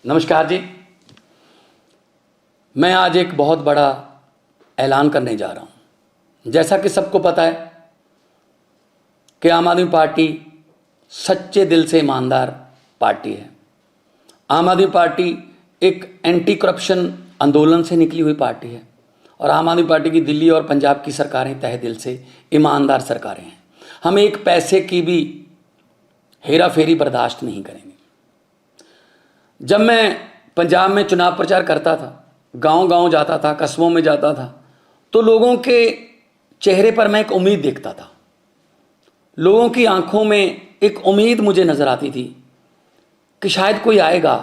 नमस्कार जी। मैं आज एक बहुत बड़ा ऐलान करने जा रहा हूं। जैसा कि सबको पता है कि आम आदमी पार्टी सच्चे दिल से ईमानदार पार्टी है। आम आदमी पार्टी एक एंटी करप्शन आंदोलन से निकली हुई पार्टी है और आम आदमी पार्टी की दिल्ली और पंजाब की सरकारें तहे दिल से ईमानदार सरकारें हैं। हम एक पैसे की भी हेरा फेरी बर्दाश्त नहीं करेंगे। जब मैं पंजाब में चुनाव प्रचार करता था, गांव-गांव जाता था, कस्बों में जाता था, तो लोगों के चेहरे पर मैं एक उम्मीद देखता था। लोगों की आंखों में एक उम्मीद मुझे नजर आती थी कि शायद कोई आएगा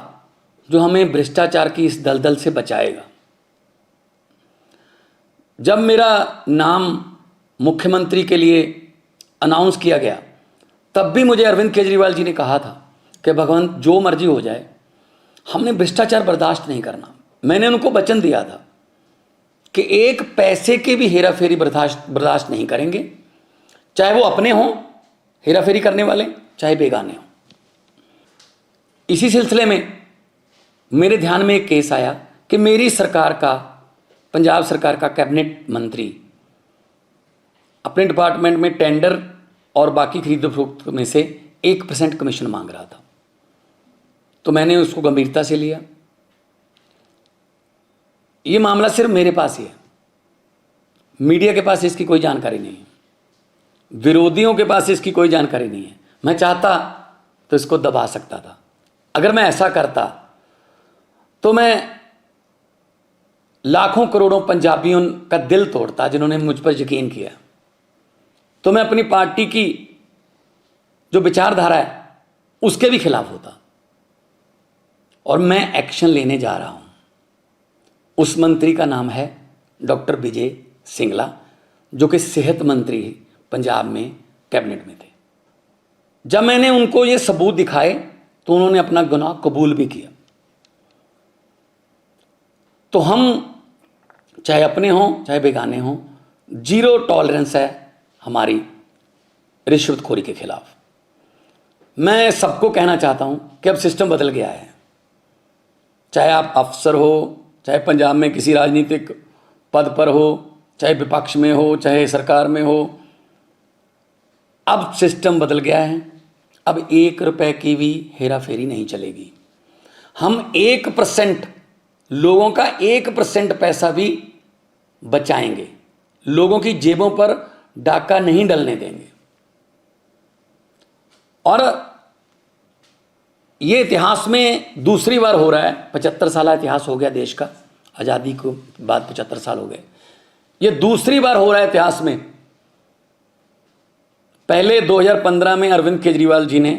जो हमें भ्रष्टाचार की इस दलदल से बचाएगा। जब मेरा नाम मुख्यमंत्री के लिए अनाउंस किया गया, तब भी मुझे अरविंद केजरीवाल जी ने कहा था कि भगवंत जो मर्जी हो जाए, हमने भ्रष्टाचार बर्दाश्त नहीं करना। मैंने उनको वचन दिया था कि एक पैसे के भी हेरा फेरी बर्दाश्त नहीं करेंगे, चाहे वो अपने हों हेरा फेरी करने वाले, चाहे बेगाने हों। इसी सिलसिले में मेरे ध्यान में एक केस आया कि मेरी सरकार का, पंजाब सरकार का कैबिनेट मंत्री अपने डिपार्टमेंट में टेंडर और बाकी खरीद फरोख्त में से 1% कमीशन मांग रहा था। तो मैंने उसको गंभीरता से लिया। ये मामला सिर्फ मेरे पास ही है, मीडिया के पास इसकी कोई जानकारी नहीं है, विरोधियों के पास इसकी कोई जानकारी नहीं है। मैं चाहता तो इसको दबा सकता था। अगर मैं ऐसा करता तो मैं लाखों करोड़ों पंजाबियों का दिल तोड़ता जिन्होंने मुझ पर यकीन किया। तो मैं अपनी पार्टी की जो विचारधारा है उसके भी खिलाफ होता और मैं एक्शन लेने जा रहा हूं। उस मंत्री का नाम है डॉक्टर विजय सिंगला, जो कि सेहत मंत्री पंजाब में कैबिनेट में थे। जब मैंने उनको ये सबूत दिखाए तो उन्होंने अपना गुनाह कबूल भी किया। तो हम चाहे अपने हों चाहे बेगाने हों, जीरो टॉलरेंस है हमारी रिश्वतखोरी के खिलाफ। मैं सबको कहना चाहता हूं कि अब सिस्टम बदल गया है। चाहे आप अफसर हो, चाहे पंजाब में किसी राजनीतिक पद पर हो, चाहे विपक्ष में हो, चाहे सरकार में हो, अब सिस्टम बदल गया है। अब 1 रुपए की भी हेरा फेरी नहीं चलेगी। हम 1%, लोगों का 1% पैसा भी बचाएंगे। लोगों की जेबों पर डाका नहीं डलने देंगे। और ये इतिहास में दूसरी बार हो रहा है। 75 साल इतिहास हो गया देश का, आज़ादी को बाद 75 साल हो गए। ये दूसरी बार हो रहा है इतिहास में। पहले 2015 में अरविंद केजरीवाल जी ने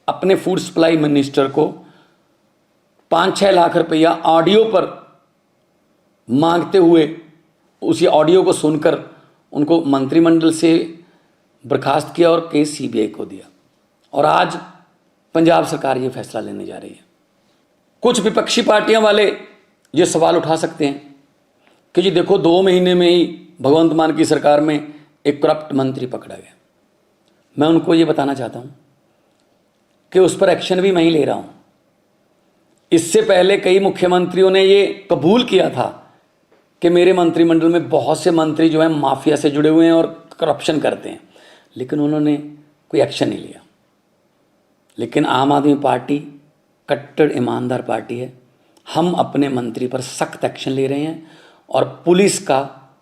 अपने फूड सप्लाई मिनिस्टर को 5-6 लाख रुपया ऑडियो पर मांगते हुए, उसी ऑडियो को सुनकर उनको मंत्रिमंडल से बर्खास्त किया और केस सीबीआई को दिया। और आज पंजाब सरकार ये फैसला लेने जा रही है। कुछ विपक्षी पार्टियां वाले ये सवाल उठा सकते हैं कि जी देखो, 2 महीने में ही भगवंत मान की सरकार में एक करप्ट मंत्री पकड़ा गया। मैं उनको ये बताना चाहता हूं कि उस पर एक्शन भी मैं ही ले रहा हूं। इससे पहले कई मुख्यमंत्रियों ने ये कबूल किया था कि मेरे मंत्रिमंडल में बहुत से मंत्री जो हैं माफिया से जुड़े हुए हैं और करप्शन करते हैं, लेकिन उन्होंने कोई एक्शन नहीं लिया। लेकिन आम आदमी पार्टी कट्टर ईमानदार पार्टी है। हम अपने मंत्री पर सख्त एक्शन ले रहे हैं और पुलिस का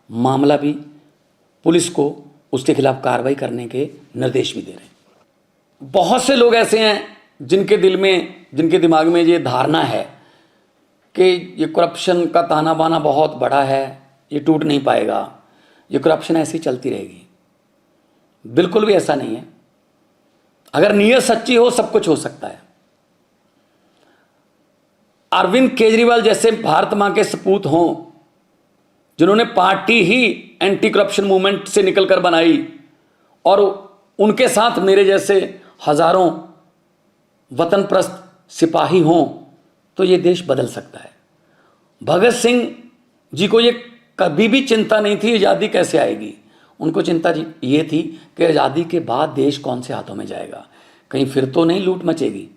मामला भी, पुलिस को उसके खिलाफ कार्रवाई करने के निर्देश भी दे रहे हैं। बहुत से लोग ऐसे हैं जिनके दिमाग में ये धारणा है कि ये करप्शन का ताना बाना बहुत बड़ा है, ये टूट नहीं पाएगा, ये करप्शन ऐसी चलती रहेगी। बिल्कुल भी ऐसा नहीं है। अगर नीयत सच्ची हो सब कुछ हो सकता है। अरविंद केजरीवाल जैसे भारत मां के सपूत हों, जिन्होंने पार्टी ही एंटी करप्शन मूवमेंट से निकलकर बनाई, और उनके साथ मेरे जैसे हजारों वतनप्रस्त सिपाही हों, तो ये देश बदल सकता है। भगत सिंह जी को ये कभी भी चिंता नहीं थी आज़ादी कैसे आएगी। उनको चिंता ये थी कि आज़ादी के बाद देश कौन से हाथों में जाएगा, कहीं फिर तो नहीं लूट मचेगी।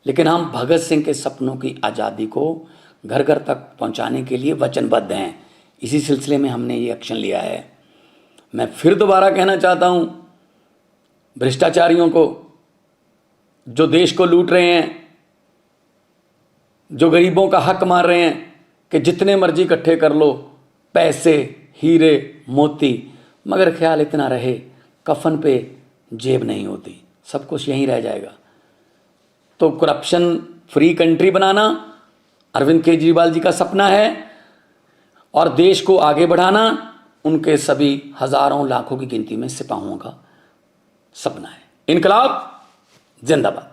लेकिन हम भगत सिंह के सपनों की आज़ादी को घर घर तक पहुंचाने के लिए वचनबद्ध हैं। इसी सिलसिले में हमने ये एक्शन लिया है। मैं फिर दोबारा कहना चाहता हूं भ्रष्टाचारियों को, जो देश को लूट रहे हैं, जो गरीबों का हक मार रहे हैं कि जितने मर्जी इकट्ठे कर लो पैसे, हीरे, मोती, मगर ख्याल इतना रहे कफन पे जेब नहीं होती, सब कुछ यहीं रह जाएगा। तो करप्शन फ्री कंट्री बनाना अरविंद केजरीवाल जी का सपना है और देश को आगे बढ़ाना उनके सभी हजारों लाखों की गिनती में सिपाहियों का सपना है। इनकलाब जिंदाबाद।